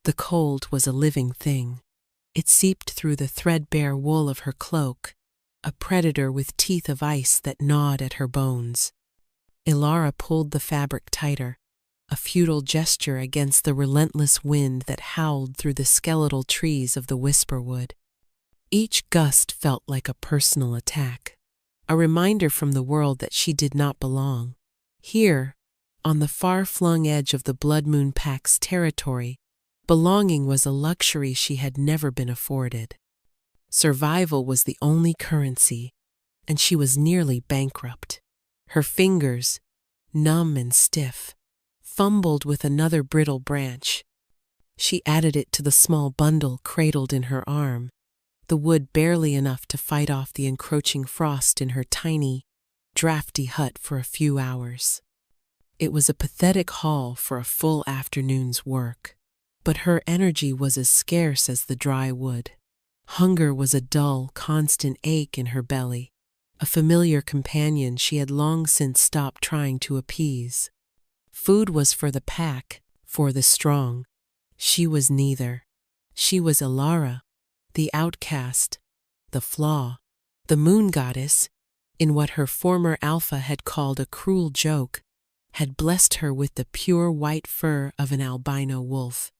The cold was a living thing. It seeped through the threadbare wool of her cloak, a predator with teeth of ice that gnawed at her bones. Ilara pulled the fabric tighter, a futile gesture against the relentless wind that howled through the skeletal trees of the whisperwood. Each gust felt like a personal attack, a reminder from the world that she did not belong. Here, on the far-flung edge of the Blood Moon Pack's territory, belonging was a luxury she had never been afforded. Survival was the only currency, and she was nearly bankrupt. Her fingers, numb and stiff, fumbled with another brittle branch. She added it to the small bundle cradled in her arm, the wood barely enough to fight off the encroaching frost in her tiny, drafty hut for a few hours. It was a pathetic haul for a full afternoon's work, but her energy was as scarce as the dry wood. Hunger was a dull, constant ache in her belly, a familiar companion she had long since stopped trying to appease. Food was for the pack, for the strong. She was neither. She was Ilara, the outcast, the flaw, the moon goddess, in what her former alpha had called a cruel joke, had blessed her with the pure white fur of an albino wolf.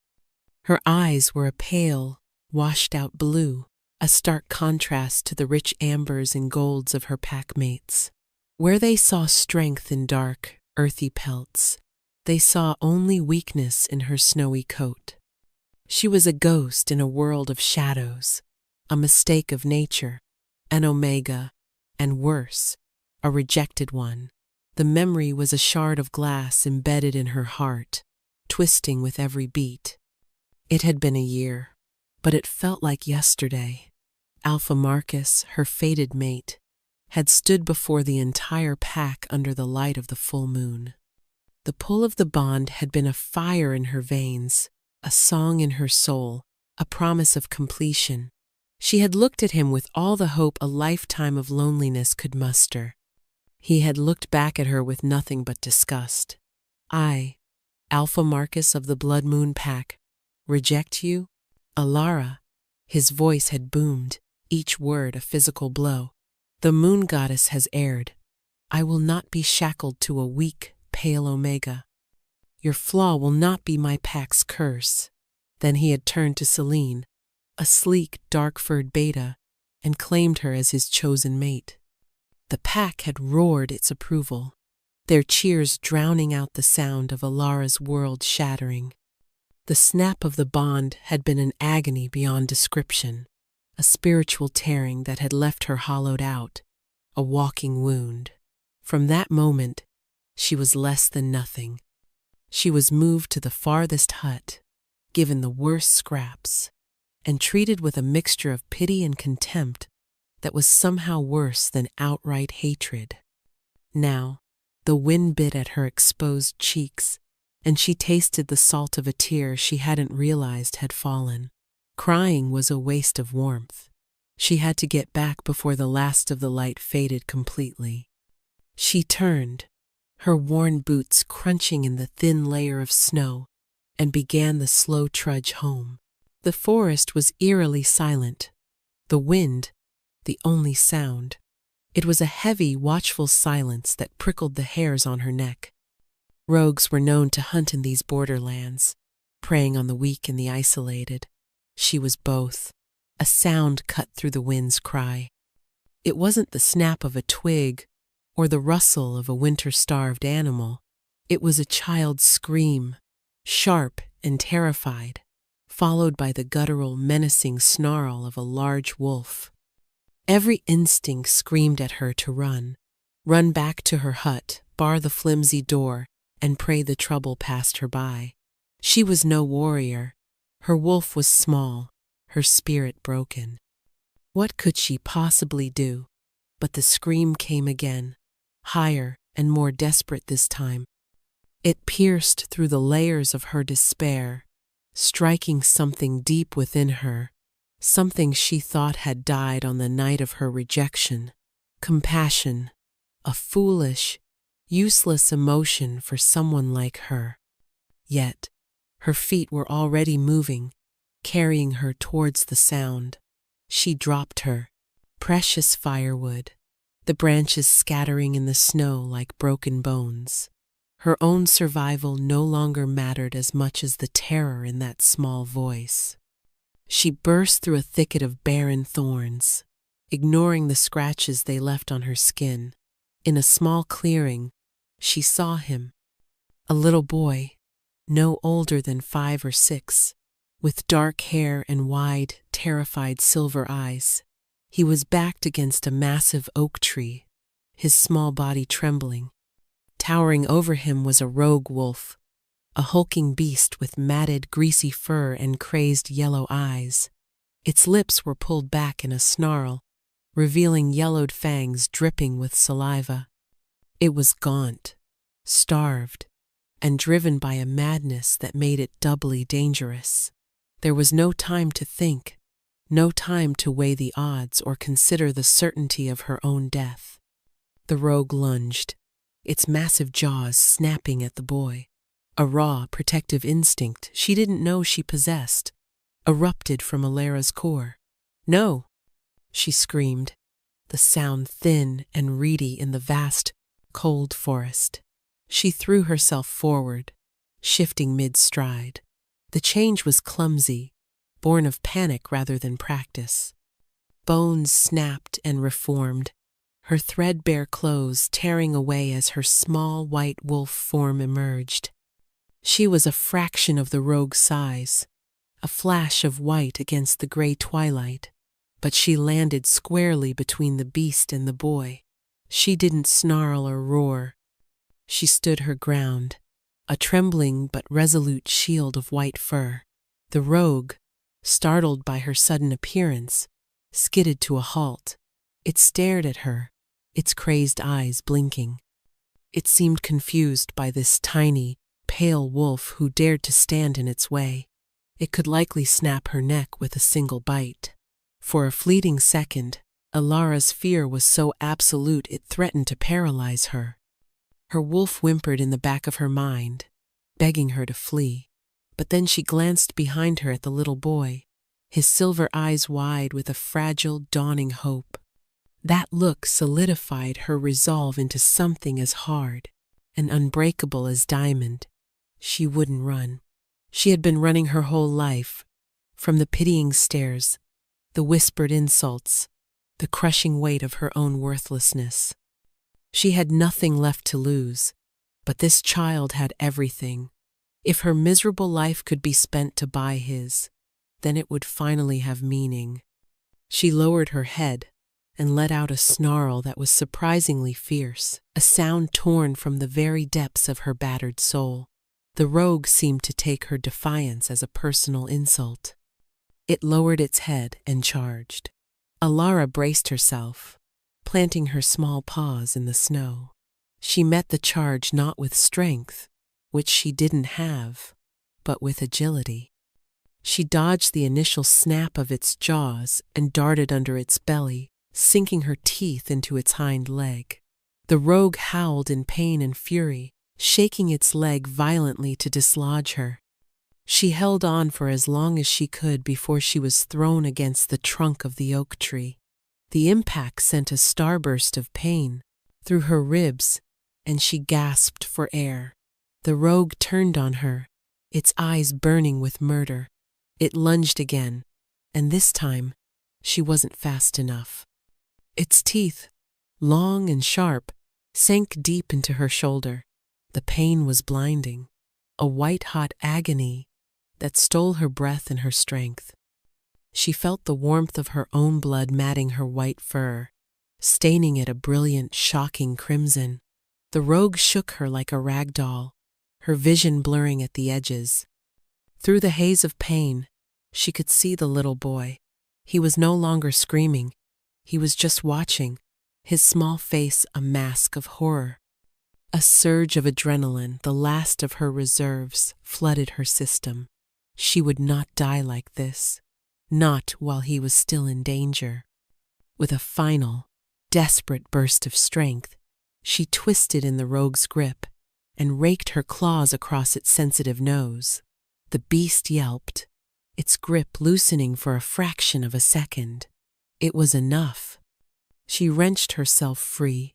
Her eyes were a pale, washed-out blue, a stark contrast to the rich ambers and golds of her packmates. Where they saw strength in dark, earthy pelts, they saw only weakness in her snowy coat. She was a ghost in a world of shadows, a mistake of nature, an omega, and worse, a rejected one. The memory was a shard of glass embedded in her heart, twisting with every beat. It had been a year, but it felt like yesterday. Alpha Marcus, her fated mate, had stood before the entire pack under the light of the full moon. The pull of the bond had been a fire in her veins, a song in her soul, a promise of completion. She had looked at him with all the hope a lifetime of loneliness could muster. He had looked back at her with nothing but disgust. I, Alpha Marcus of the Blood Moon Pack, reject you? Ilara, his voice had boomed, each word a physical blow. The moon goddess has erred. I will not be shackled to a weak, pale omega. Your flaw will not be my pack's curse. Then he had turned to Celine, a sleek, dark-furred beta, and claimed her as his chosen mate. The pack had roared its approval, their cheers drowning out the sound of Ilara's world shattering. The snap of the bond had been an agony beyond description, a spiritual tearing that had left her hollowed out, a walking wound. From that moment, she was less than nothing. She was moved to the farthest hut, given the worst scraps, and treated with a mixture of pity and contempt that was somehow worse than outright hatred. Now, the wind bit at her exposed cheeks, and she tasted the salt of a tear she hadn't realized had fallen. Crying was a waste of warmth. She had to get back before the last of the light faded completely. She turned, her worn boots crunching in the thin layer of snow, and began the slow trudge home. The forest was eerily silent, the wind the only sound. It was a heavy, watchful silence that prickled the hairs on her neck. Rogues were known to hunt in these borderlands, preying on the weak and the isolated. She was both. A sound cut through the wind's cry. It wasn't the snap of a twig or the rustle of a winter-starved animal. It was a child's scream, sharp and terrified, followed by the guttural, menacing snarl of a large wolf. Every instinct screamed at her to run back to her hut, bar the flimsy door, and pray the trouble passed her by. She was no warrior. Her wolf was small, her spirit broken. What could she possibly do? But the scream came again, higher and more desperate this time. It pierced through the layers of her despair, striking something deep within her, something she thought had died on the night of her rejection. Compassion, a foolish, useless emotion for someone like her. Yet, Her feet were already moving, carrying her towards the sound. She dropped her precious firewood, the branches scattering in the snow like broken bones. Her own survival no longer mattered as much as the terror in that small voice. She burst through a thicket of barren thorns, ignoring the scratches they left on her skin. In a small clearing, she saw him, a little boy, no older than 5 or 6, with dark hair and wide, terrified silver eyes. He was backed against a massive oak tree, his small body trembling. Towering over him was a rogue wolf, a hulking beast with matted, greasy fur and crazed yellow eyes. Its lips were pulled back in a snarl, revealing yellowed fangs dripping with saliva. It was gaunt, starved, and driven by a madness that made it doubly dangerous. There was no time to think, no time to weigh the odds or consider the certainty of her own death. The rogue lunged, its massive jaws snapping at the boy. A raw, protective instinct she didn't know she possessed erupted from Alara's core. "No!" she screamed, the sound thin and reedy in the vast, cold forest. She threw herself forward, shifting mid-stride. The change was clumsy, born of panic rather than practice. Bones snapped and reformed, her threadbare clothes tearing away as her small white wolf form emerged. She was a fraction of the rogue's size, a flash of white against the gray twilight, but she landed squarely between the beast and the boy. She didn't snarl or roar. She stood her ground, a trembling but resolute shield of white fur. The rogue, startled by her sudden appearance, skidded to a halt. It stared at her, its crazed eyes blinking. It seemed confused by this tiny, pale wolf who dared to stand in its way. It could likely snap her neck with a single bite. For a fleeting second, Alara's fear was so absolute it threatened to paralyze her. Her wolf whimpered in the back of her mind, begging her to flee. But then she glanced behind her at the little boy, his silver eyes wide with a fragile, dawning hope. That look solidified her resolve into something as hard and unbreakable as diamond. She wouldn't run. She had been running her whole life, from the pitying stares, the whispered insults, the crushing weight of her own worthlessness. She had nothing left to lose, but this child had everything. If her miserable life could be spent to buy his, then it would finally have meaning. She lowered her head and let out a snarl that was surprisingly fierce, a sound torn from the very depths of her battered soul. The rogue seemed to take her defiance as a personal insult. It lowered its head and charged. Alara braced herself, planting her small paws in the snow. She met the charge not with strength, which she didn't have, but with agility. She dodged the initial snap of its jaws and darted under its belly, sinking her teeth into its hind leg. The rogue howled in pain and fury, shaking its leg violently to dislodge her. She held on for as long as she could before she was thrown against the trunk of the oak tree. The impact sent a starburst of pain through her ribs, and she gasped for air. The rogue turned on her, its eyes burning with murder. It lunged again, and this time she wasn't fast enough. Its teeth, long and sharp, sank deep into her shoulder. The pain was blinding, a white-hot agony that stole her breath and her strength. She felt the warmth of her own blood matting her white fur, staining it a brilliant, shocking crimson. The rogue shook her like a rag doll, her vision blurring at the edges. Through the haze of pain, she could see the little boy. He was no longer screaming. He was just watching, his small face a mask of horror. A surge of adrenaline, the last of her reserves, flooded her system. She would not die like this, not while he was still in danger. With a final, desperate burst of strength, she twisted in the rogue's grip and raked her claws across its sensitive nose. The beast yelped, its grip loosening for a fraction of a second. It was enough. She wrenched herself free,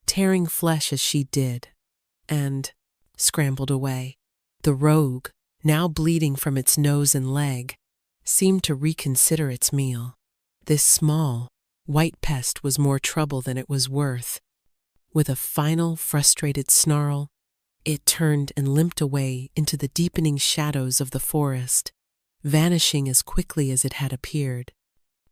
tearing flesh as she did, and scrambled away. The rogue, now bleeding from its nose and leg, seemed to reconsider its meal. This small, white pest was more trouble than it was worth. With a final, frustrated snarl, it turned and limped away into the deepening shadows of the forest, vanishing as quickly as it had appeared.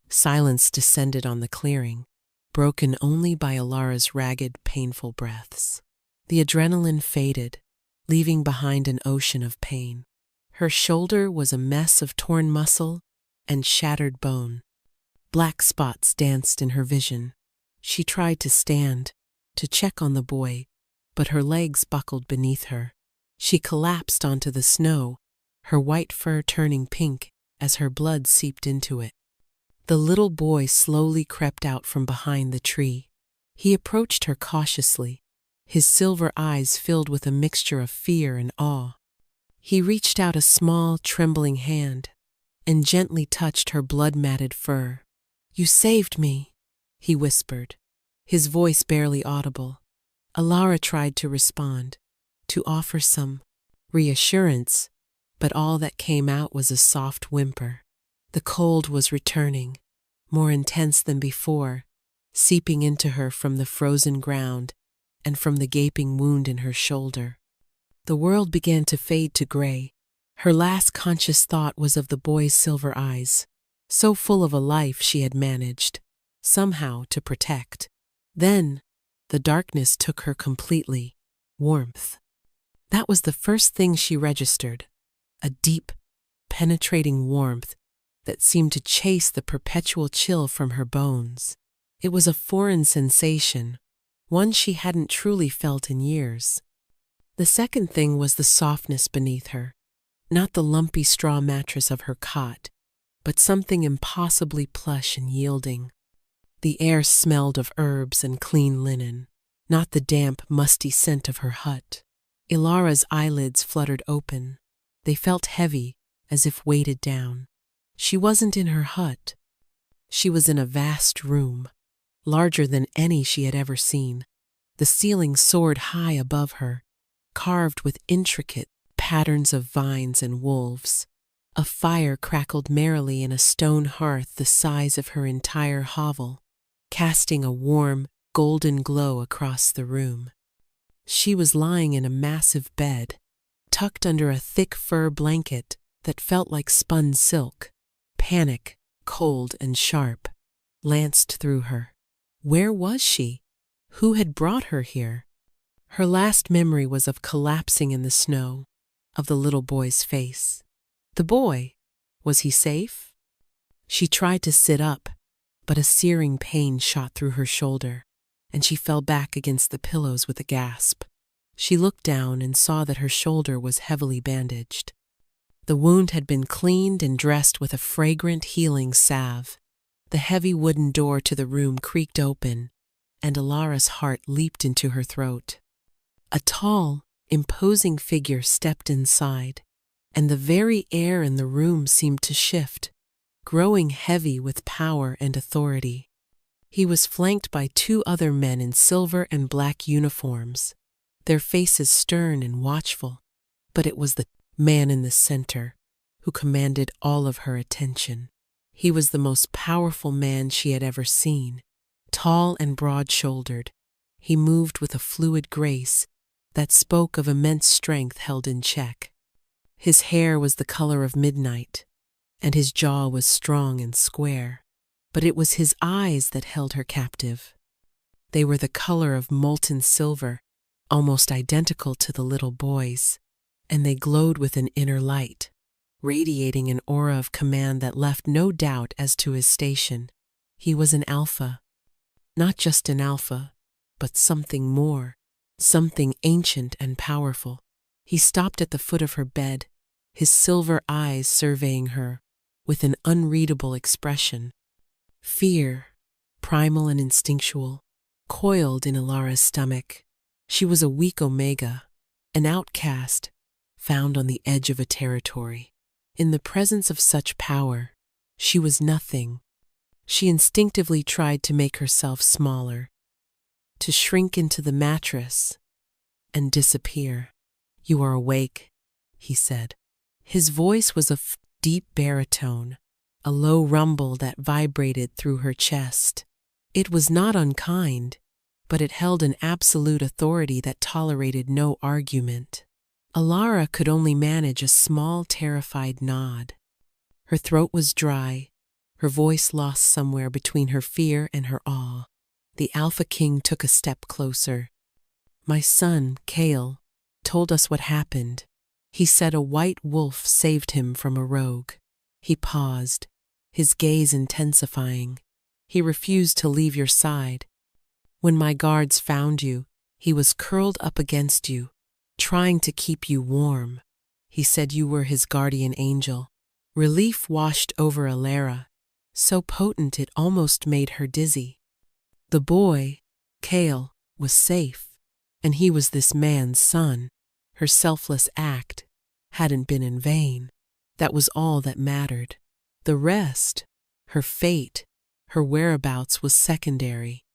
Silence descended on the clearing, broken only by Alara's ragged, painful breaths. The adrenaline faded, leaving behind an ocean of pain. Her shoulder was a mess of torn muscle and shattered bone. Black spots danced in her vision. She tried to stand, to check on the boy, but her legs buckled beneath her. She collapsed onto the snow, her white fur turning pink as her blood seeped into it. The little boy slowly crept out from behind the tree. He approached her cautiously, his silver eyes filled with a mixture of fear and awe. He reached out a small, trembling hand and gently touched her blood-matted fur. "You saved me," he whispered, his voice barely audible. Alara tried to respond, to offer some reassurance, but all that came out was a soft whimper. The cold was returning, more intense than before, seeping into her from the frozen ground and from the gaping wound in her shoulder. The world began to fade to gray. Her last conscious thought was of the boy's silver eyes, so full of a life she had managed, somehow, to protect. Then, the darkness took her completely. Warmth. That was the first thing she registered, a deep, penetrating warmth that seemed to chase the perpetual chill from her bones. It was a foreign sensation, one she hadn't truly felt in years. The second thing was the softness beneath her, not the lumpy straw mattress of her cot, but something impossibly plush and yielding. The air smelled of herbs and clean linen, not the damp, musty scent of her hut. Ilara's eyelids fluttered open. They felt heavy, as if weighted down. She wasn't in her hut. She was in a vast room, larger than any she had ever seen. The ceiling soared high above her, carved with intricate patterns of vines and wolves. A fire crackled merrily in a stone hearth the size of her entire hovel, casting a warm, golden glow across the room. She was lying in a massive bed, tucked under a thick fur blanket that felt like spun silk. Panic, cold and sharp, lanced through her. Where was she? Who had brought her here? Her last memory was of collapsing in the snow, of the little boy's face. The boy, was he safe? She tried to sit up, but a searing pain shot through her shoulder, and she fell back against the pillows with a gasp. She looked down and saw that her shoulder was heavily bandaged. The wound had been cleaned and dressed with a fragrant healing salve. The heavy wooden door to the room creaked open, and Alara's heart leaped into her throat. A tall, imposing figure stepped inside, and the very air in the room seemed to shift, growing heavy with power and authority. He was flanked by two other men in silver and black uniforms, their faces stern and watchful, but it was the man in the center who commanded all of her attention. He was the most powerful man she had ever seen. Tall and broad-shouldered, he moved with a fluid grace that spoke of immense strength held in check. His hair was the color of midnight, and his jaw was strong and square, but it was his eyes that held her captive. They were the color of molten silver, almost identical to the little boy's, and they glowed with an inner light, radiating an aura of command that left no doubt as to his station. He was an alpha. Not just an alpha, but something more, something ancient and powerful. He stopped at the foot of her bed, his silver eyes surveying her with an unreadable expression. Fear, primal and instinctual, coiled in Ilara's stomach. She was a weak omega, an outcast, found on the edge of a territory. In the presence of such power, she was nothing. She instinctively tried to make herself smaller, to shrink into the mattress and disappear. "You are awake," he said. His voice was a deep baritone, a low rumble that vibrated through her chest. It was not unkind, but it held an absolute authority that tolerated no argument. Alara could only manage a small, terrified nod. Her throat was dry, her voice lost somewhere between her fear and her awe. The Alpha King took a step closer. "My son, Kale, told us what happened. He said a white wolf saved him from a rogue." He paused, his gaze intensifying. "He refused to leave your side. When my guards found you, he was curled up against you, trying to keep you warm. He said you were his guardian angel." Relief washed over Alara, so potent it almost made her dizzy. The boy, Kale, was safe, and he was this man's son. Her selfless act hadn't been in vain. That was all that mattered. The rest, her fate, her whereabouts, was secondary.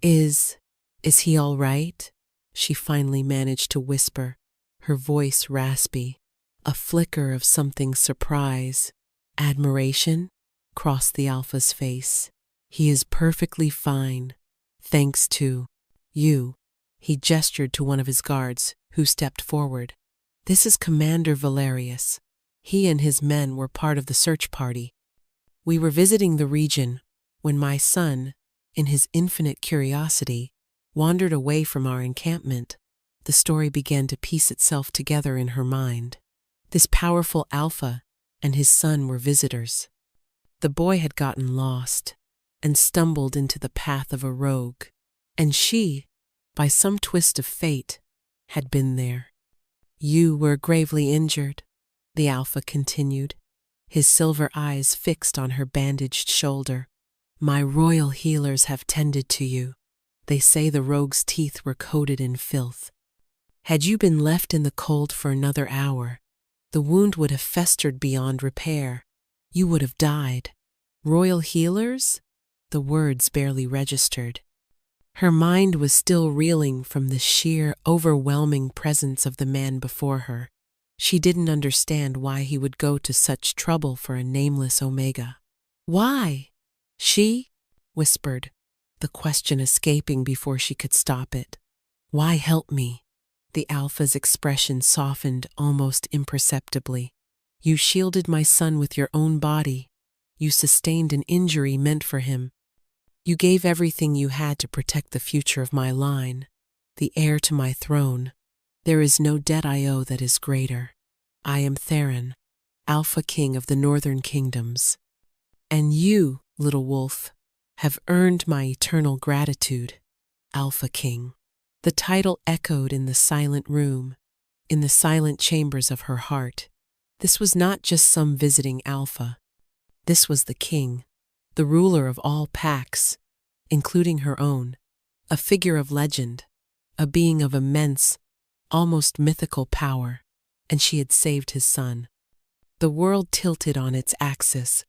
Is he all right?" she finally managed to whisper, her voice raspy. A flicker of something surprise, admiration, crossed the Alpha's face. "He is perfectly fine, thanks to you." He gestured to one of his guards, who stepped forward. "This is Commander Valerius. He and his men were part of the search party. We were visiting the region when my son, in his infinite curiosity, wandered away from our encampment." The story began to piece itself together in her mind. This powerful Alpha and his son were visitors. The boy had gotten lost and stumbled into the path of a rogue, and she, by some twist of fate, had been there. "You were gravely injured," the Alpha continued, his silver eyes fixed on her bandaged shoulder. "My royal healers have tended to you. They say the rogue's teeth were coated in filth. Had you been left in the cold for another hour, the wound would have festered beyond repair. You would have died." "Royal healers?" The words barely registered. Her mind was still reeling from the sheer, overwhelming presence of the man before her. She didn't understand why he would go to such trouble for a nameless Omega. "Why?" she whispered, the question escaping before she could stop it. "Why help me?" The Alpha's expression softened almost imperceptibly. "You shielded my son with your own body. You sustained an injury meant for him. You gave everything you had to protect the future of my line, the heir to my throne. There is no debt I owe that is greater. I am Theron, Alpha King of the Northern Kingdoms. And you, little wolf, have earned my eternal gratitude, Alpha King." The title echoed in the silent room, in the silent chambers of her heart. This was not just some visiting Alpha. This was the king, the ruler of all packs, including her own, a figure of legend, a being of immense, almost mythical power, and she had saved his son. The world tilted on its axis,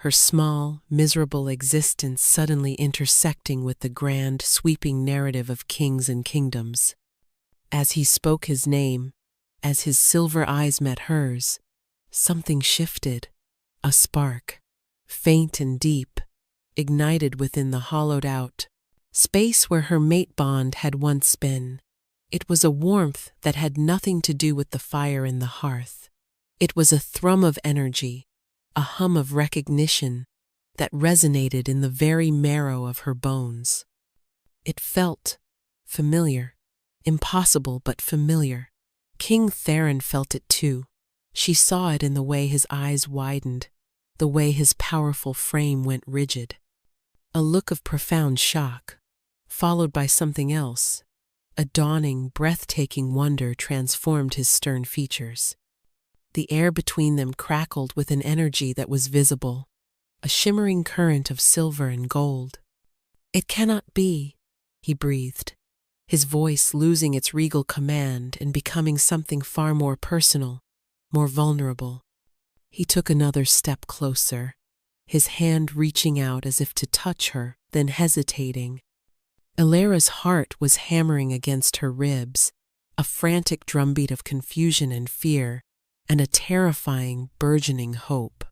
her small, miserable existence suddenly intersecting with the grand, sweeping narrative of kings and kingdoms. As he spoke his name, as his silver eyes met hers, something shifted. A spark, faint and deep, ignited within the hollowed-out space where her mate bond had once been. It was a warmth that had nothing to do with the fire in the hearth. It was a thrum of energy, a hum of recognition that resonated in the very marrow of her bones. It felt familiar, impossible but familiar. King Theron felt it too. She saw it in the way his eyes widened, the way his powerful frame went rigid. A look of profound shock, followed by something else. A dawning, breathtaking wonder transformed his stern features. The air between them crackled with an energy that was visible, a shimmering current of silver and gold. "It cannot be," he breathed. his voice losing its regal command and becoming something far more personal, more vulnerable. He took another step closer, his hand reaching out as if to touch her, then hesitating. Ilara's heart was hammering against her ribs, a frantic drumbeat of confusion and fear, and a terrifying, burgeoning hope.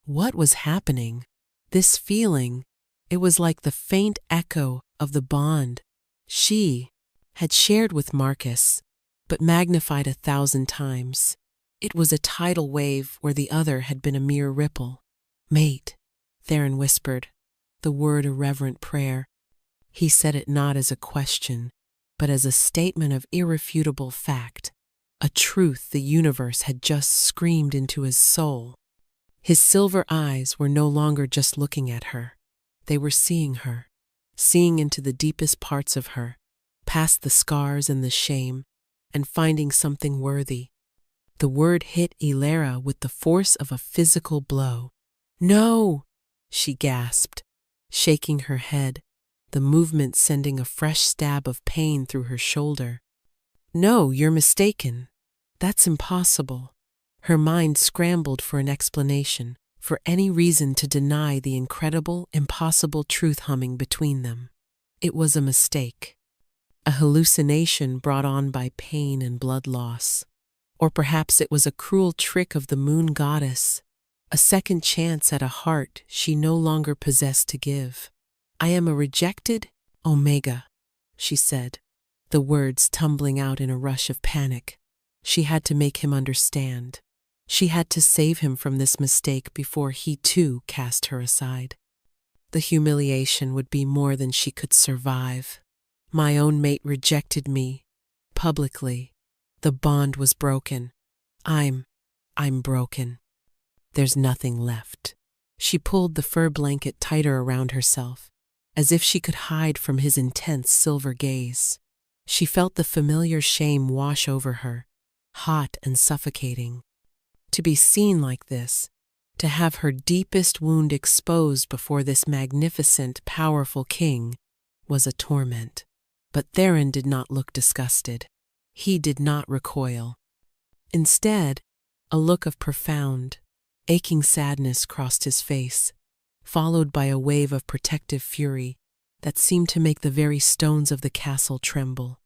What was happening? This feeling, it was like the faint echo of the bond she had shared with Marcus, but magnified 1,000 times. It was a tidal wave where the other had been a mere ripple. "Mate," Theron whispered, the word a reverent prayer. He said it not as a question, but as a statement of irrefutable fact, a truth the universe had just screamed into his soul. His silver eyes were no longer just looking at her. They were seeing her, seeing into the deepest parts of her, past the scars and the shame, and finding something worthy. The word hit Ilara with the force of a physical blow. "No!" she gasped, shaking her head, the movement sending a fresh stab of pain through her shoulder. "No, you're mistaken. That's impossible." Her mind scrambled for an explanation, for any reason to deny the incredible, impossible truth humming between them. It was a mistake, a hallucination brought on by pain and blood loss. Or perhaps it was a cruel trick of the moon goddess, a second chance at a heart she no longer possessed to give. "I am a rejected Omega," she said, the words tumbling out in a rush of panic. She had to make him understand. She had to save him from this mistake before he too cast her aside. The humiliation would be more than she could survive. My own mate rejected me, publicly. The bond was broken. I'm broken. There's nothing left. She pulled the fur blanket tighter around herself, as if she could hide from his intense silver gaze. She felt the familiar shame wash over her, hot and suffocating. To be seen like this, to have her deepest wound exposed before this magnificent, powerful king, was a torment. But Theron did not look disgusted. He did not recoil. Instead, a look of profound, aching sadness crossed his face, followed by a wave of protective fury that seemed to make the very stones of the castle tremble.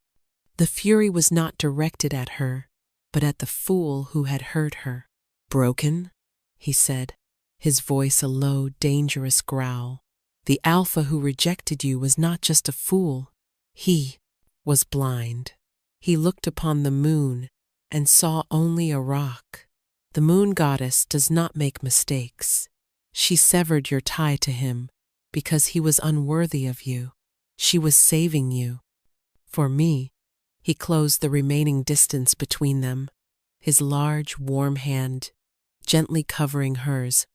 The fury was not directed at her, but at the fool who had hurt her. "Broken?" he said, his voice a low, dangerous growl. "The alpha who rejected you was not just a fool. He was blind. He looked upon the moon and saw only a rock. The moon goddess does not make mistakes. She severed your tie to him because he was unworthy of you. She was saving you. For me," he closed the remaining distance between them, his large, warm hand gently covering hers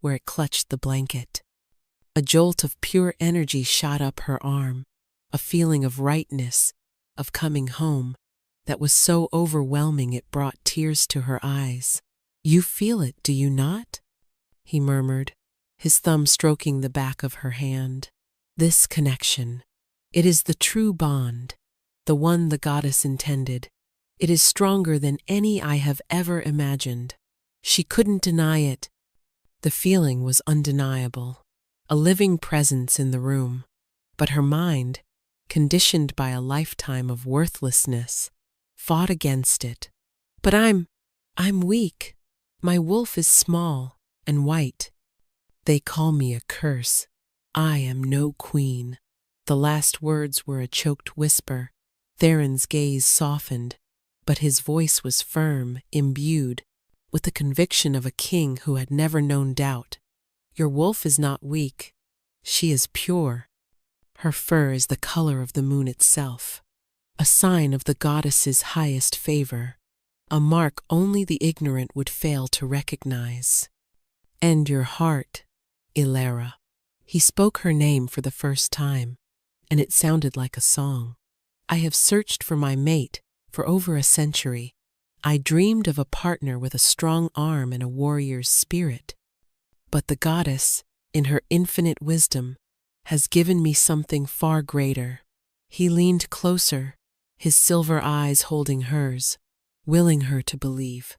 where it clutched the blanket. A jolt of pure energy shot up her arm, a feeling of rightness, of coming home, that was so overwhelming it brought tears to her eyes. "You feel it, do you not?" he murmured, his thumb stroking the back of her hand. "This connection, it is the true bond, the one the goddess intended. It is stronger than any I have ever imagined." She couldn't deny it. The feeling was undeniable, a living presence in the room. But her mind, conditioned by a lifetime of worthlessness, fought against it. "But I'm weak. My wolf is small and white. They call me a curse. I am no queen." The last words were a choked whisper. Theron's gaze softened, but his voice was firm, imbued with the conviction of a king who had never known doubt. "Your wolf is not weak. She is pure. Her fur is the color of the moon itself, a sign of the goddess's highest favor, a mark only the ignorant would fail to recognize. And your heart, Ilara." He spoke her name for the first time, and it sounded like a song. "I have searched for my mate for over a century. I dreamed of a partner with a strong arm and a warrior's spirit. But the goddess, in her infinite wisdom, has given me something far greater." He leaned closer, his silver eyes holding hers, willing her to believe.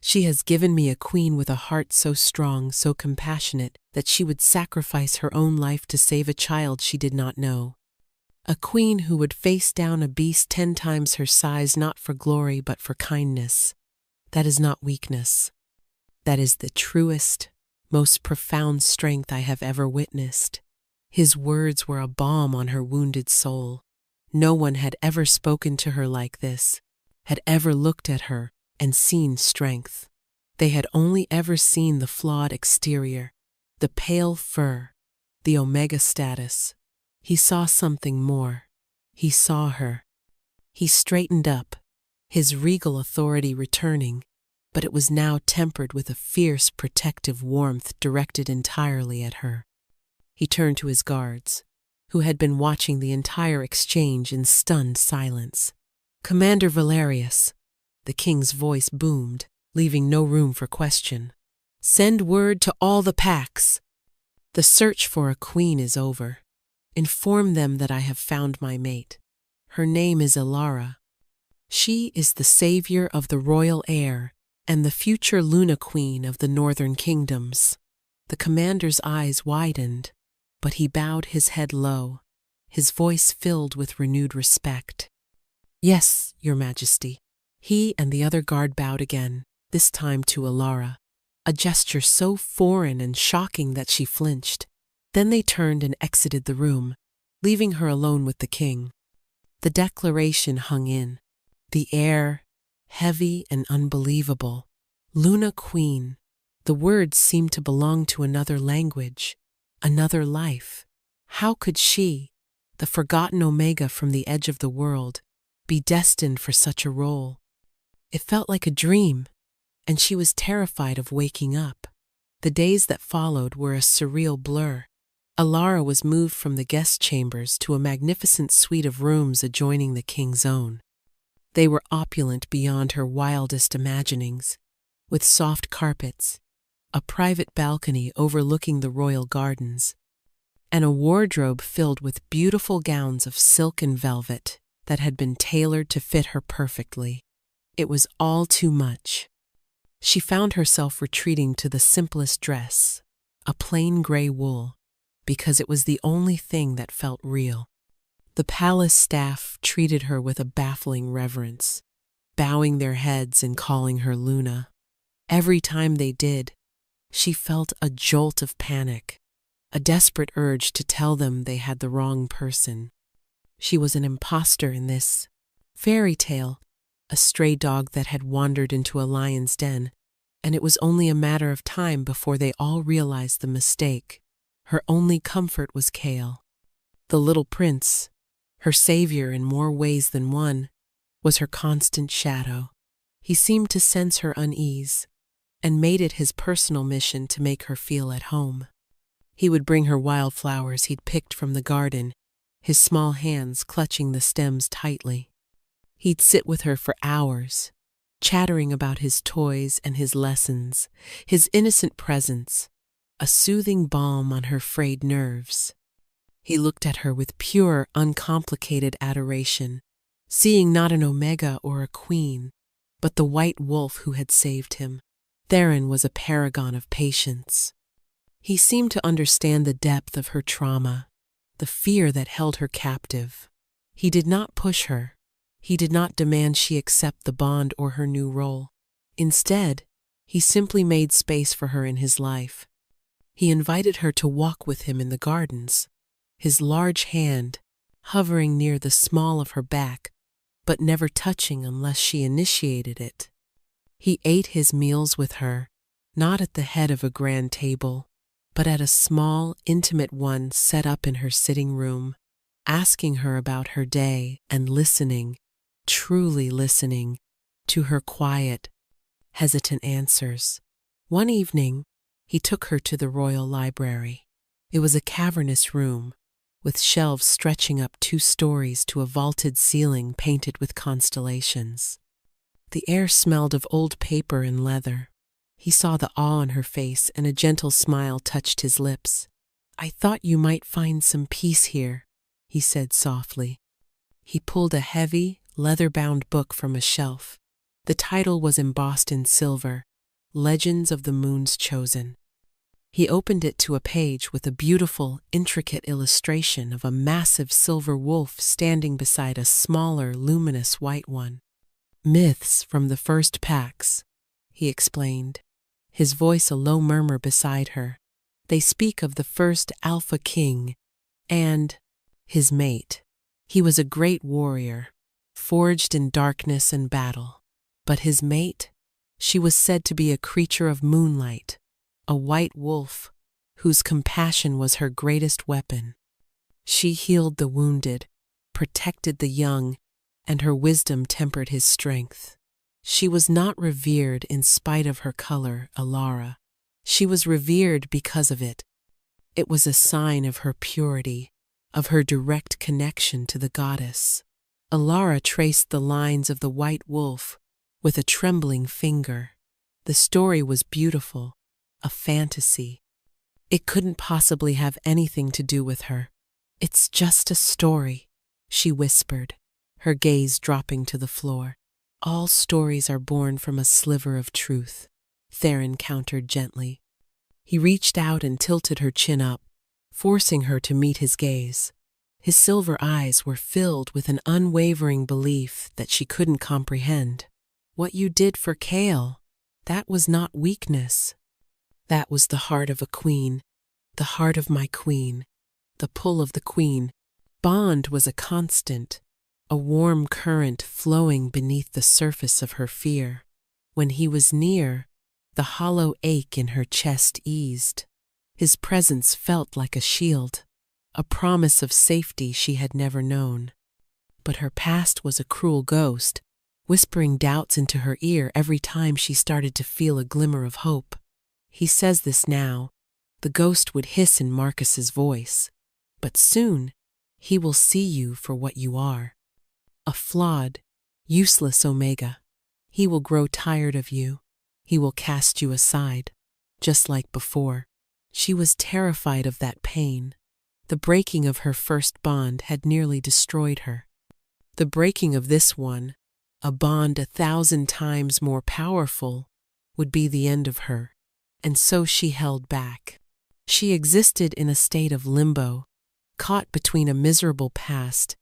She has given me a queen with a heart so strong, so compassionate, that she would sacrifice her own life to save a child she did not know. A queen who would face down a beast 10 times her size, not for glory but for kindness. That is not weakness. That is the truest, most profound strength I have ever witnessed. His words were a balm on her wounded soul. No one had ever spoken to her like this, had ever looked at her and seen strength. They had only ever seen the flawed exterior, the pale fur, the omega status. He saw something more. He saw her. He straightened up, his regal authority returning, but it was now tempered with a fierce, protective warmth directed entirely at her. He turned to his guards, who had been watching the entire exchange in stunned silence. "Commander Valerius," the king's voice boomed, leaving no room for question. "Send word to all the packs. The search for a queen is over. Inform them that I have found my mate. Her name is Elara. She is the savior of the royal heir and the future Luna Queen of the northern kingdoms." The commander's eyes widened, but he bowed his head low, his voice filled with renewed respect. "Yes, Your Majesty." He and the other guard bowed again, this time to Elara, a gesture so foreign and shocking that she flinched. Then they turned and exited the room, leaving her alone with the king. The declaration hung in the air, heavy and unbelievable. Luna Queen. The words seemed to belong to another language, another life. How could she, the forgotten Omega from the edge of the world, be destined for such a role? It felt like a dream, and she was terrified of waking up. The days that followed were a surreal blur. Elara was moved from the guest chambers to a magnificent suite of rooms adjoining the king's own. They were opulent beyond her wildest imaginings, with soft carpets, a private balcony overlooking the royal gardens, and a wardrobe filled with beautiful gowns of silk and velvet that had been tailored to fit her perfectly. It was all too much. She found herself retreating to the simplest dress, a plain gray wool, because it was the only thing that felt real. The palace staff treated her with a baffling reverence, bowing their heads and calling her Luna. Every time they did, she felt a jolt of panic, a desperate urge to tell them they had the wrong person. She was an imposter in this fairy tale, a stray dog that had wandered into a lion's den, and it was only a matter of time before they all realized the mistake. Her only comfort was Kale. The little prince, her savior in more ways than one, was her constant shadow. He seemed to sense her unease, and made it his personal mission to make her feel at home. He would bring her wildflowers he'd picked from the garden, his small hands clutching the stems tightly. He'd sit with her for hours, chattering about his toys and his lessons, his innocent presence, a soothing balm on her frayed nerves. He looked at her with pure, uncomplicated adoration, seeing not an Omega or a queen, but the white wolf who had saved him. Theron was a paragon of patience. He seemed to understand the depth of her trauma, the fear that held her captive. He did not push her. He did not demand she accept the bond or her new role. Instead, he simply made space for her in his life. He invited her to walk with him in the gardens, his large hand hovering near the small of her back, but never touching unless she initiated it. He ate his meals with her, not at the head of a grand table, but at a small, intimate one set up in her sitting room, asking her about her day and listening, truly listening, to her quiet, hesitant answers. One evening, he took her to the royal library. It was a cavernous room, with shelves stretching up 2 stories to a vaulted ceiling painted with constellations. The air smelled of old paper and leather. He saw the awe on her face, and a gentle smile touched his lips. "I thought you might find some peace here," he said softly. He pulled a heavy, leather-bound book from a shelf. The title was embossed in silver, Legends of the Moon's Chosen. He opened it to a page with a beautiful, intricate illustration of a massive silver wolf standing beside a smaller, luminous white one. "Myths from the first packs," he explained, his voice a low murmur beside her. "They speak of the first Alpha King and his mate. He was a great warrior, forged in darkness and battle. But his mate, she was said to be a creature of moonlight, a white wolf, whose compassion was her greatest weapon. She healed the wounded, protected the young, and her wisdom tempered his strength. She was not revered in spite of her color, Alara. She was revered because of it. It was a sign of her purity, of her direct connection to the goddess." Alara traced the lines of the white wolf with a trembling finger. The story was beautiful, a fantasy. It couldn't possibly have anything to do with her. "It's just a story," she whispered, her gaze dropping to the floor. "All stories are born from a sliver of truth," Theron countered gently. He reached out and tilted her chin up, forcing her to meet his gaze. His silver eyes were filled with an unwavering belief that she couldn't comprehend. "What you did for Kale, that was not weakness. That was the heart of a queen, the heart of my queen, the pull of the queen." Bond was a constant, a warm current flowing beneath the surface of her fear. When he was near, the hollow ache in her chest eased. His presence felt like a shield, a promise of safety she had never known. But her past was a cruel ghost, whispering doubts into her ear every time she started to feel a glimmer of hope. "He says this now," the ghost would hiss in Marcus's voice, "but soon he will see you for what you are. A flawed, useless Omega. He will grow tired of you. He will cast you aside, just like before." She was terrified of that pain. The breaking of her first bond had nearly destroyed her. The breaking of this one, a bond 1,000 times more powerful, would be the end of her, and so she held back. She existed in a state of limbo, caught between a miserable past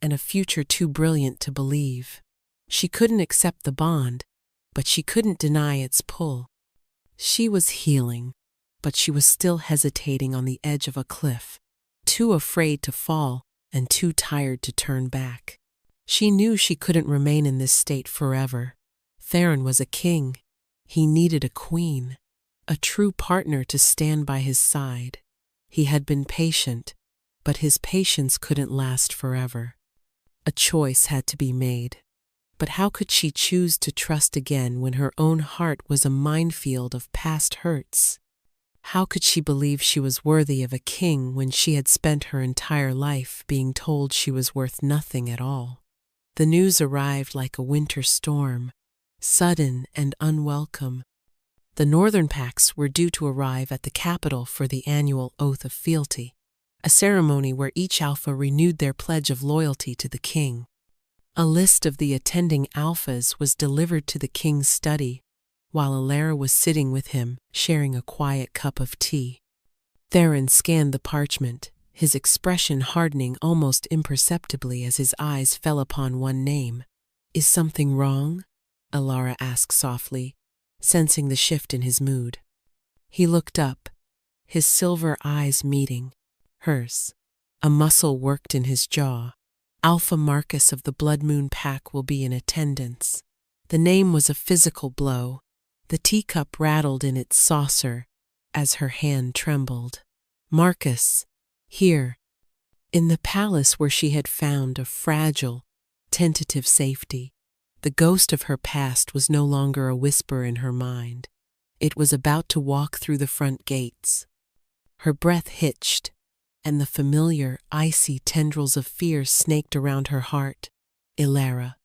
and a future too brilliant to believe. She couldn't accept the bond, but she couldn't deny its pull. She was healing, but she was still hesitating on the edge of a cliff, too afraid to fall and too tired to turn back. She knew she couldn't remain in this state forever. Theron was a king. He needed a queen, a true partner to stand by his side. He had been patient, but his patience couldn't last forever. A choice had to be made. But how could she choose to trust again when her own heart was a minefield of past hurts? How could she believe she was worthy of a king when she had spent her entire life being told she was worth nothing at all? The news arrived like a winter storm, sudden and unwelcome. The Northern Packs were due to arrive at the capital for the annual Oath of Fealty, a ceremony where each Alpha renewed their pledge of loyalty to the king. A list of the attending Alphas was delivered to the king's study, while Alara was sitting with him, sharing a quiet cup of tea. Theron scanned the parchment, his expression hardening almost imperceptibly as his eyes fell upon one name. "Is something wrong?" Alara asked softly, sensing the shift in his mood. He looked up, his silver eyes meeting hers. A muscle worked in his jaw. "Alpha Marcus of the Blood Moon Pack will be in attendance." The name was a physical blow. The teacup rattled in its saucer as her hand trembled. Marcus, here, in the palace where she had found a fragile, tentative safety. The ghost of her past was no longer a whisper in her mind. It was about to walk through the front gates. Her breath hitched, and the familiar, icy tendrils of fear snaked around her heart. "Alara."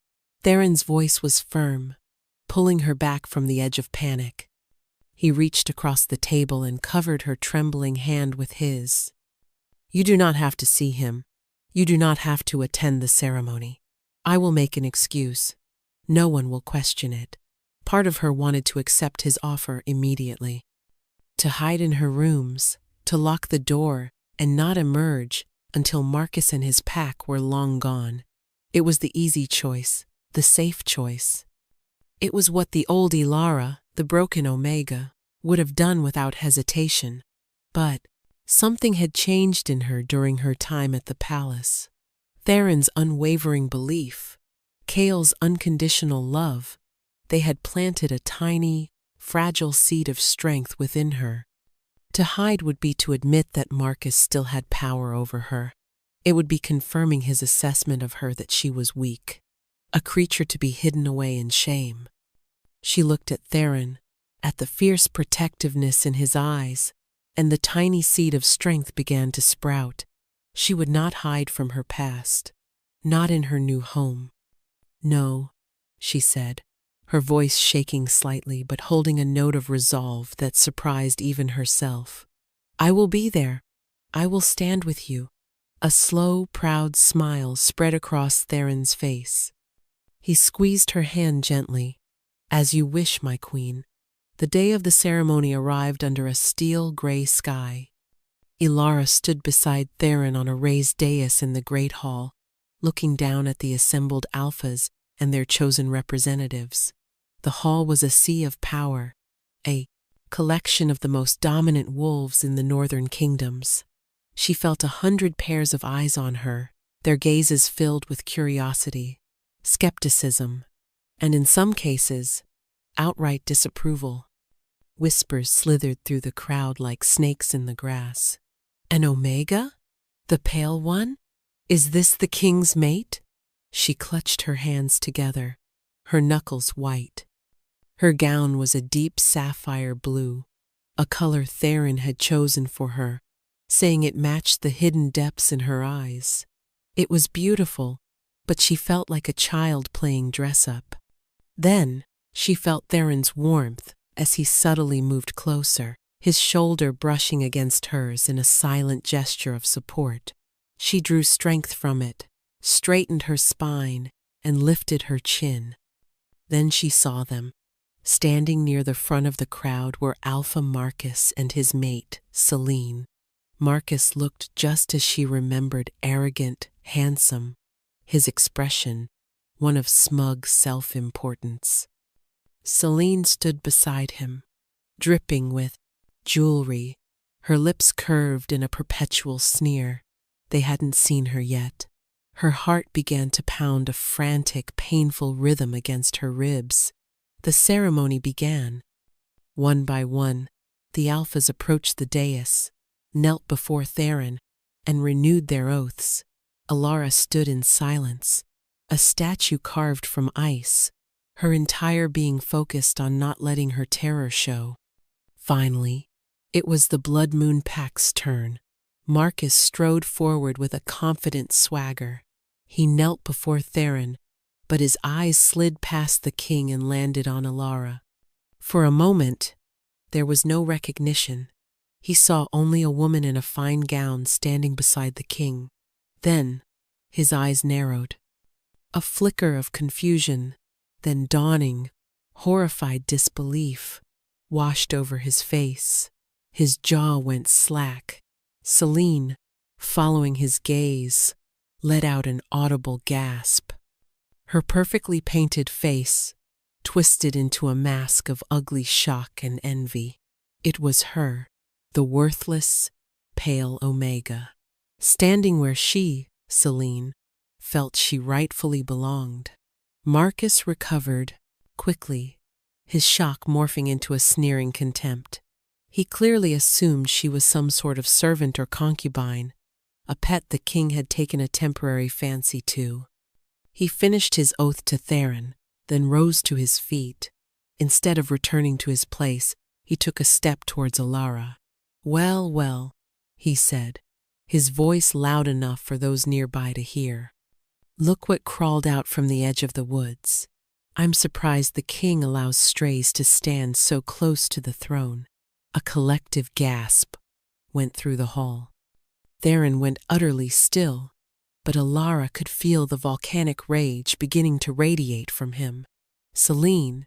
Theron's voice was firm, pulling her back from the edge of panic. He reached across the table and covered her trembling hand with his. "You do not have to see him. You do not have to attend the ceremony. I will make an excuse. No one will question it. Part of her wanted to accept his offer immediately. To hide in her rooms, to lock the door, and not emerge until Marcus and his pack were long gone. It was the easy choice, the safe choice. It was what the old Elara, the broken Omega, would have done without hesitation. But something had changed in her during her time at the palace. Theron's unwavering belief, Kale's unconditional love, they had planted a tiny, fragile seed of strength within her. To hide would be to admit that Marcus still had power over her. It would be confirming his assessment of her that she was weak, a creature to be hidden away in shame. She looked at Theron, at the fierce protectiveness in his eyes, and the tiny seed of strength began to sprout. She would not hide from her past, not in her new home. No, she said, her voice shaking slightly but holding a note of resolve that surprised even herself. I will be there. I will stand with you. A slow, proud smile spread across Theron's face. He squeezed her hand gently. As you wish, my queen. The day of the ceremony arrived under a steel-gray sky. Elara stood beside Theron on a raised dais in the great hall, looking down at the assembled alphas and their chosen representatives. The hall was a sea of power, a collection of the most dominant wolves in the northern kingdoms. She felt 100 pairs of eyes on her, their gazes filled with curiosity, skepticism, and in some cases, outright disapproval. Whispers slithered through the crowd like snakes in the grass. An Omega? The Pale One? Is this the king's mate? She clutched her hands together, her knuckles white. Her gown was a deep sapphire blue, a color Theron had chosen for her, saying it matched the hidden depths in her eyes. It was beautiful, but she felt like a child playing dress-up. Then she felt Theron's warmth as he subtly moved closer, his shoulder brushing against hers in a silent gesture of support. She drew strength from it, straightened her spine, and lifted her chin. Then she saw them. Standing near the front of the crowd were Alpha Marcus and his mate, Selene. Marcus looked just as she remembered, arrogant, handsome, his expression one of smug self-importance. Selene stood beside him, dripping with jewelry, her lips curved in a perpetual sneer. They hadn't seen her yet. Her heart began to pound a frantic, painful rhythm against her ribs. The ceremony began. One by one, the alphas approached the dais, knelt before Theron, and renewed their oaths. Elara stood in silence, a statue carved from ice, her entire being focused on not letting her terror show. Finally, it was the Blood Moon Pack's turn. Marcus strode forward with a confident swagger. He knelt before Theron, but his eyes slid past the king and landed on Elara. For a moment, there was no recognition. He saw only a woman in a fine gown standing beside the king. Then, his eyes narrowed. A flicker of confusion, then dawning, horrified disbelief, washed over his face. His jaw went slack. Selene, following his gaze, let out an audible gasp. Her perfectly painted face twisted into a mask of ugly shock and envy. It was her, the worthless, pale Omega, standing where she, Selene, felt she rightfully belonged. Marcus recovered, quickly, his shock morphing into a sneering contempt. He clearly assumed she was some sort of servant or concubine, a pet the king had taken a temporary fancy to. He finished his oath to Theron, then rose to his feet. Instead of returning to his place, he took a step towards Elara. Well, well, he said, his voice loud enough for those nearby to hear. Look what crawled out from the edge of the woods. I'm surprised the king allows strays to stand so close to the throne. A collective gasp went through the hall. Theron went utterly still, but Alara could feel the volcanic rage beginning to radiate from him. Celine,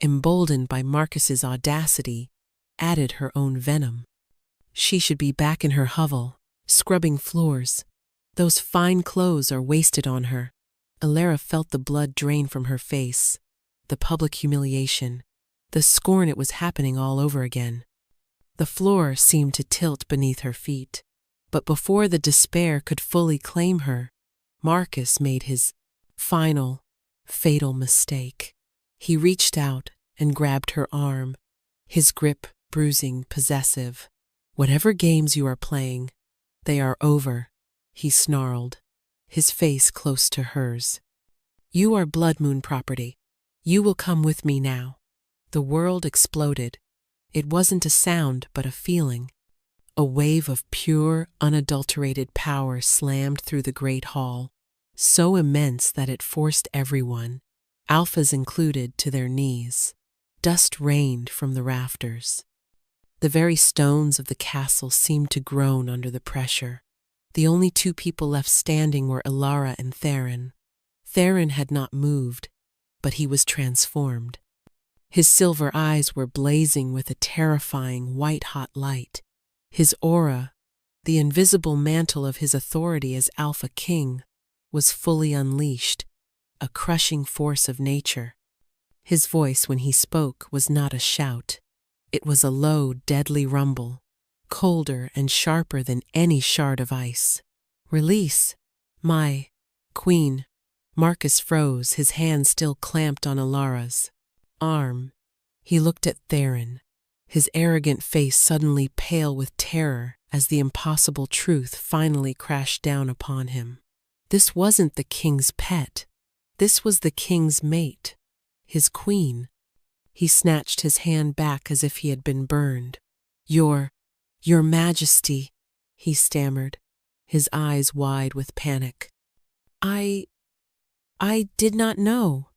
emboldened by Marcus's audacity, added her own venom. She should be back in her hovel, scrubbing floors. Those fine clothes are wasted on her. Alara felt the blood drain from her face, the public humiliation, the scorn. It was happening all over again. The floor seemed to tilt beneath her feet. But before the despair could fully claim her, Marcus made his final, fatal mistake. He reached out and grabbed her arm, his grip bruising, possessive. "Whatever games you are playing, they are over," he snarled, his face close to hers. "You are Blood Moon property. You will come with me now." The world exploded. It wasn't a sound, but a feeling. A wave of pure, unadulterated power slammed through the great hall, so immense that it forced everyone, alphas included, to their knees. Dust rained from the rafters. The very stones of the castle seemed to groan under the pressure. The only two people left standing were Alara and Theron. Theron had not moved, but he was transformed. His silver eyes were blazing with a terrifying white-hot light. His aura, the invisible mantle of his authority as Alpha King, was fully unleashed, a crushing force of nature. His voice, when he spoke, was not a shout. It was a low, deadly rumble, colder and sharper than any shard of ice. "Release, my queen." Marcus froze, his hand still clamped on Alara's arm. He looked at Theron, his arrogant face suddenly pale with terror as the impossible truth finally crashed down upon him. This wasn't the king's pet. This was the king's mate, his queen. He snatched his hand back as if he had been burned. Your Majesty," he stammered, his eyes wide with panic. I did not know.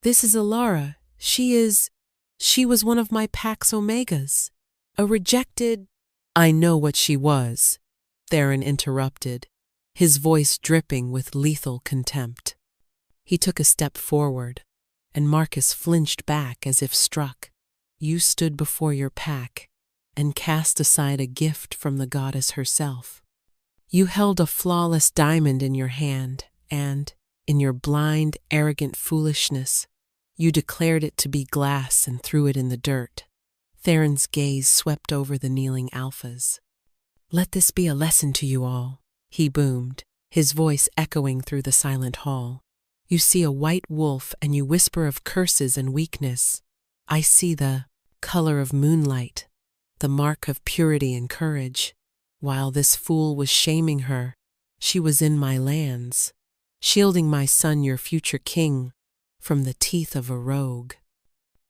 This is Alara. She was one of my Pax Omegas. A rejected—" "I know what she was," Theron interrupted, his voice dripping with lethal contempt. He took a step forward, and Marcus flinched back as if struck. "You stood before your pack and cast aside a gift from the goddess herself. You held a flawless diamond in your hand, and, in your blind, arrogant foolishness, you declared it to be glass and threw it in the dirt." Theron's gaze swept over the kneeling alphas. "Let this be a lesson to you all," he boomed, his voice echoing through the silent hall. "You see a white wolf and you whisper of curses and weakness. I see the color of moonlight, the mark of purity and courage. While this fool was shaming her, she was in my lands, shielding my son, your future king, from the teeth of a rogue.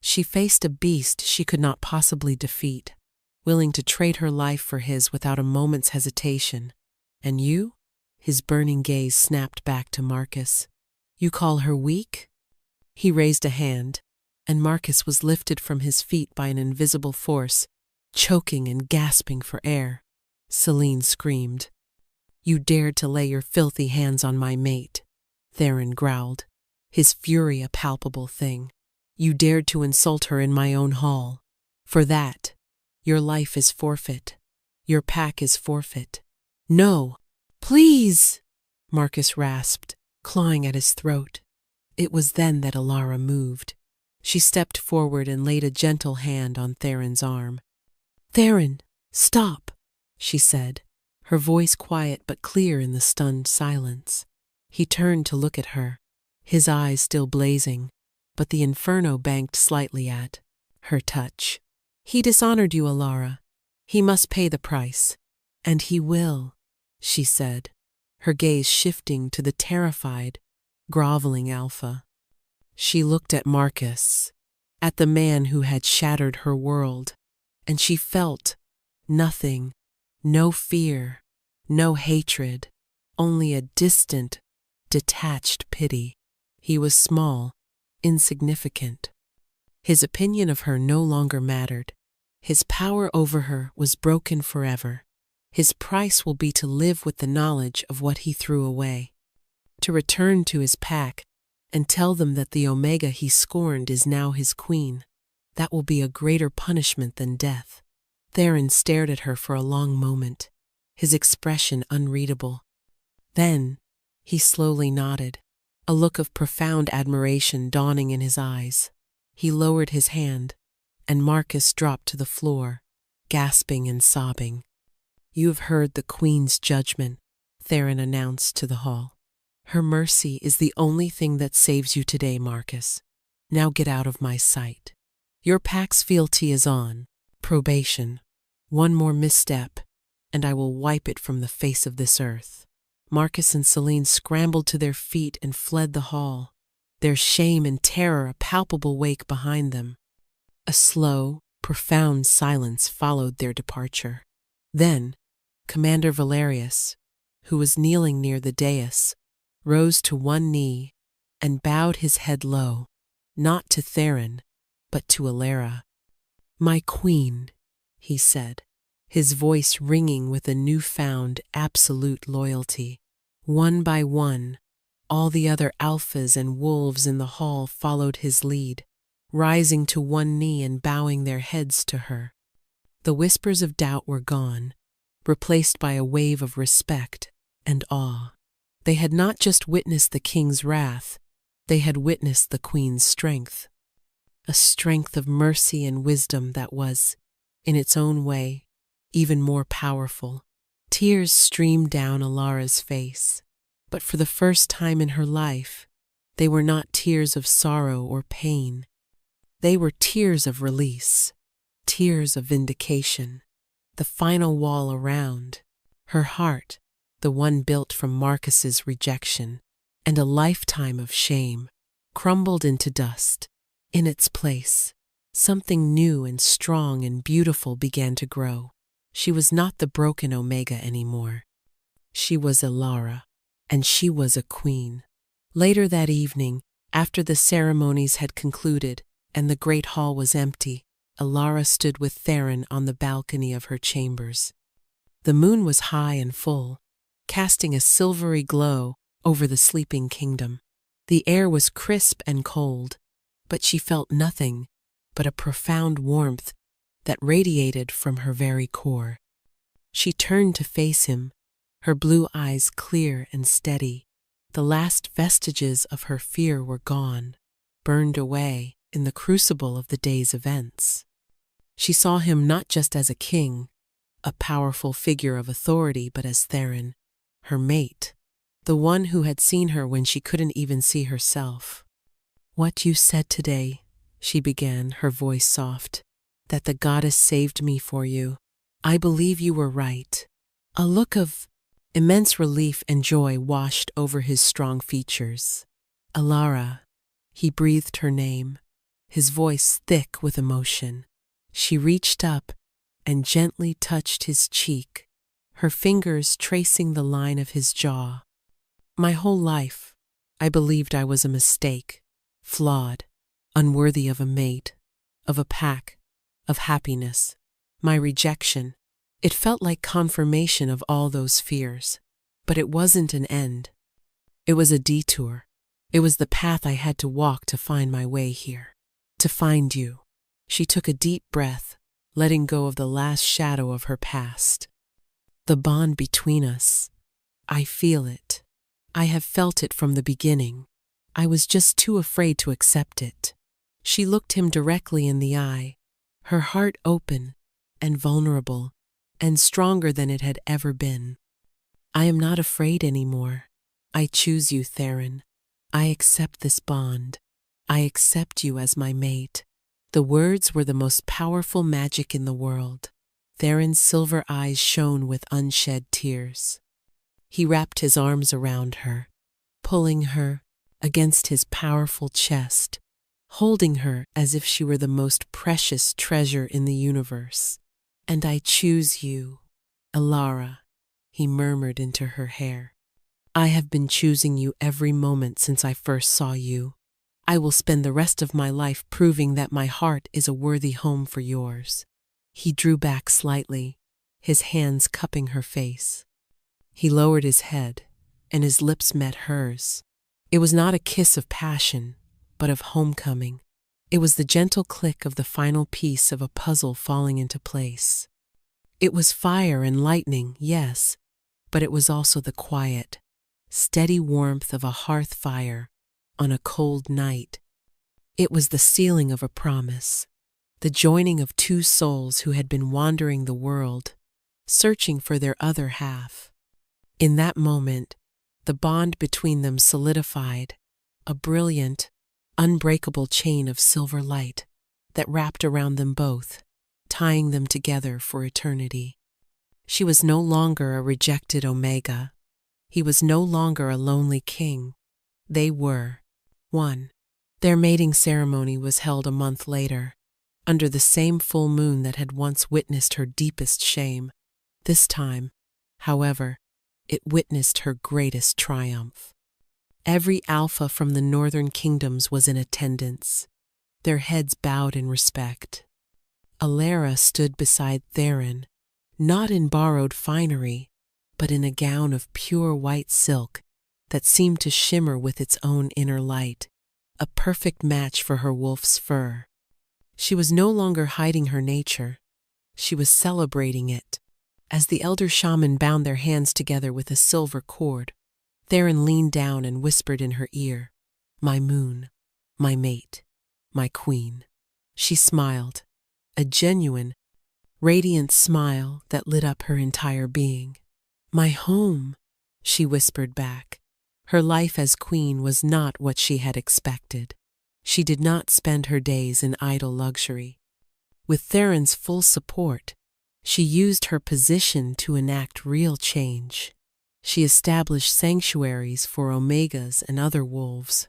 She faced a beast she could not possibly defeat, willing to trade her life for his without a moment's hesitation. And you?" His burning gaze snapped back to Marcus. "You call her weak?" He raised a hand, and Marcus was lifted from his feet by an invisible force, choking and gasping for air. Celine screamed. "You dared to lay your filthy hands on my mate," Theron growled, his fury a palpable thing. "You dared to insult her in my own hall. For that, your life is forfeit. Your pack is forfeit." "No, please!" Marcus rasped, clawing at his throat. It was then that Alara moved. She stepped forward and laid a gentle hand on Theron's arm. "Theron, stop," she said, her voice quiet but clear in the stunned silence. He turned to look at her, his eyes still blazing, but the inferno banked slightly at her touch. "He dishonored you, Alara. He must pay the price." "And he will," she said, her gaze shifting to the terrified, groveling alpha. She looked at Marcus, at the man who had shattered her world, and she felt nothing, no fear, no hatred, only a distant, detached pity. He was small, insignificant. His opinion of her no longer mattered. His power over her was broken forever. His price will be to live with the knowledge of what he threw away. to return to his pack and tell them that the Omega he scorned is now his queen. That will be a greater punishment than death. Theron stared at her for a long moment, his expression unreadable. Then he slowly nodded, a look of profound admiration dawning in his eyes. He lowered his hand, and Marcus dropped to the floor, gasping and sobbing. "You have heard the Queen's judgment," Theron announced to the hall. "Her mercy is the only thing that saves you today, Marcus. Now get out of my sight. Your pack's fealty is on probation. One more misstep, and I will wipe it from the face of this earth." Marcus and Celine scrambled to their feet and fled the hall, their shame and terror a palpable wake behind them. A slow, profound silence followed their departure. Then, Commander Valerius, who was kneeling near the dais, rose to one knee and bowed his head low, not to Theron, but to Alara. "My queen," he said, his voice ringing with a newfound absolute loyalty. One by one, all the other alphas and wolves in the hall followed his lead, rising to one knee and bowing their heads to her. The whispers of doubt were gone, replaced by a wave of respect and awe. They had not just witnessed the king's wrath, they had witnessed the queen's strength. A strength of mercy and wisdom that was, in its own way, even more powerful. Tears streamed down Alara's face, but for the first time in her life, they were not tears of sorrow or pain. They were tears of release, tears of vindication. The final wall around, her heart, the one built from Marcus's rejection, and a lifetime of shame, crumbled into dust. In its place, something new and strong and beautiful began to grow. She was not the broken Omega anymore. She was Alara, and she was a queen. Later that evening, after the ceremonies had concluded and the great hall was empty, Alara stood with Theron on the balcony of her chambers. The moon was high and full, casting a silvery glow over the sleeping kingdom. The air was crisp and cold, but she felt nothing but a profound warmth that radiated from her very core. She turned to face him, her blue eyes clear and steady. The last vestiges of her fear were gone, burned away in the crucible of the day's events. She saw him not just as a king, a powerful figure of authority, but as Theron, her mate, the one who had seen her when she couldn't even see herself. "What you said today," she began, her voice soft, "that the goddess saved me for you. I believe you were right." A look of immense relief and joy washed over his strong features. "Alara," he breathed her name, his voice thick with emotion. She reached up and gently touched his cheek, her fingers tracing the line of his jaw. "My whole life, I believed I was a mistake, flawed, unworthy of a mate, of a pack, of happiness. My rejection, it felt like confirmation of all those fears. But it wasn't an end. It was a detour. It was the path I had to walk to find my way here. To find you." She took a deep breath, letting go of the last shadow of her past. "The bond between us, I feel it. I have felt it from the beginning. I was just too afraid to accept it." She looked him directly in the eye, her heart open and vulnerable and stronger than it had ever been. "I am not afraid anymore. I choose you, Theron. I accept this bond. I accept you as my mate." The words were the most powerful magic in the world. Theron's silver eyes shone with unshed tears. He wrapped his arms around her, pulling her against his powerful chest, holding her as if she were the most precious treasure in the universe. "And I choose you, Alara," he murmured into her hair. "I have been choosing you every moment since I first saw you. I will spend the rest of my life proving that my heart is a worthy home for yours." He drew back slightly, his hands cupping her face. He lowered his head, and his lips met hers. It was not a kiss of passion, but of homecoming. It was the gentle click of the final piece of a puzzle falling into place. It was fire and lightning, yes, but it was also the quiet, steady warmth of a hearth fire on a cold night. It was the sealing of a promise, the joining of two souls who had been wandering the world, searching for their other half. In that moment, the bond between them solidified, a brilliant, unbreakable chain of silver light that wrapped around them both, tying them together for eternity. She was no longer a rejected Omega. He was no longer a lonely king. They were one. Their mating ceremony was held a month later, under the same full moon that had once witnessed her deepest shame. This time, however, it witnessed her greatest triumph. Every alpha from the northern kingdoms was in attendance, their heads bowed in respect. Alara stood beside Theron, not in borrowed finery, but in a gown of pure white silk that seemed to shimmer with its own inner light, a perfect match for her wolf's fur. She was no longer hiding her nature. She was celebrating it. As the elder shaman bound their hands together with a silver cord, Theron leaned down and whispered in her ear, "My moon, my mate, my queen." She smiled, a genuine, radiant smile that lit up her entire being. "My home," she whispered back. Her life as queen was not what she had expected. She did not spend her days in idle luxury. With Theron's full support, she used her position to enact real change. She established sanctuaries for Omegas and other wolves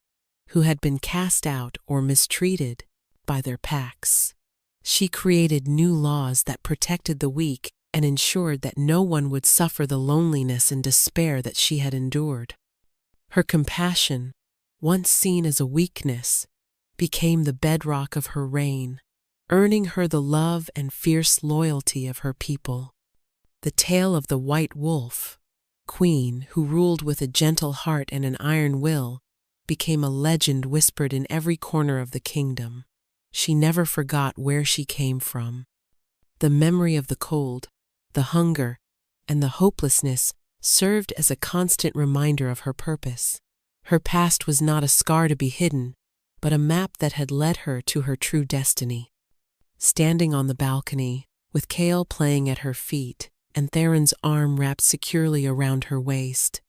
who had been cast out or mistreated by their packs. She created new laws that protected the weak and ensured that no one would suffer the loneliness and despair that she had endured. Her compassion, once seen as a weakness, became the bedrock of her reign, earning her the love and fierce loyalty of her people. The tale of the White Wolf, queen who ruled with a gentle heart and an iron will, became a legend whispered in every corner of the kingdom. She never forgot where she came from. The memory of the cold, the hunger, and the hopelessness served as a constant reminder of her purpose. Her past was not a scar to be hidden, but a map that had led her to her true destiny. Standing on the balcony, with Kale playing at her feet and Theron's arm wrapped securely around her waist,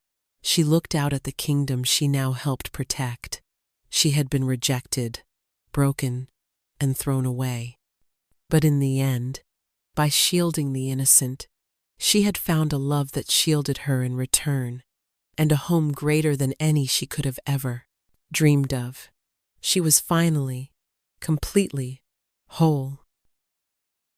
she looked out at the kingdom she now helped protect. She had been rejected, broken, and thrown away. But in the end, by shielding the innocent, she had found a love that shielded her in return, and a home greater than any she could have ever dreamed of. She was finally, completely, whole.